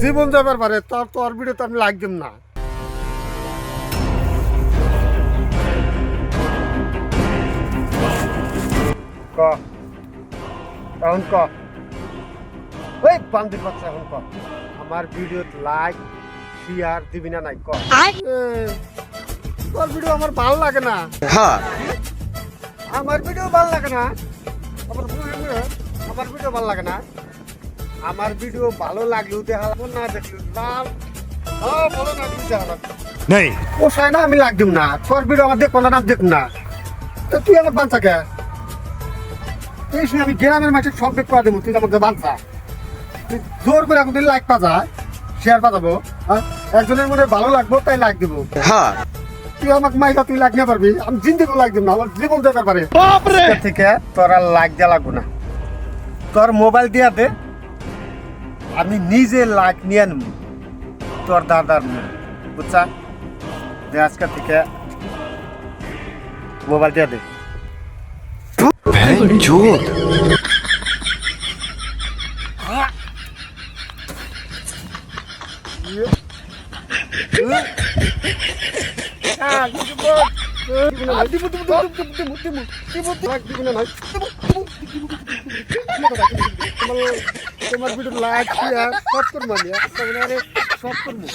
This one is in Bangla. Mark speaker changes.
Speaker 1: জীবন যাবার পারে তোর ভিডিও তো আমি লাইক দিম না। ক এখন ক ওই বান্দির বাচ্চা এখন ক আমার ভিডিও লাইক শেয়ার দিবি না নাই ক। তোর ভিডিও আমার ভালো লাগে না।
Speaker 2: হ্যাঁ
Speaker 1: আমার ভিডিও ভালো লাগে না। আমার ভিডিও ভালো লাগে না। আমার ভিডিও ভালো লাগলেও দেখা না দেখলেও ভালো না দেখা
Speaker 2: নেই
Speaker 1: পোষায় না আমি লাগ দিব না। তোর ভিডিও আমার দেখবো না দেখব না। তো তুই আমার বাঞ্চা কে এই শুনে আমি গ্রামের মাঠে সব বেক করে দেবো। তুই আমাকে বাঞ্চা তুই জোর করে এখন লাইক পা যায় শেয়ার পাঠাবো। একজনের মধ্যে ভালো লাগবো তাই লাইক দেবো।
Speaker 2: হ্যাঁ
Speaker 1: তুই আমাকে মাইকা তুই লাগ নিয়ে পারবি আমি জিন্দিগি লাগ দিব না। আমার জীবন দেখার পারে থেকে তোর আর লাগ দেওয়া লাগবো না। তোর মোবাইল দিয়া দে আমি নিজে লাইক নিয়ে নেব তোর দাদার বুঝছা দে আজকে থেকে মোবাইল দিয়া দে।
Speaker 2: চোদ
Speaker 1: তোমার ভিডিও লাইক শেয়ার সব করবো সব করবো।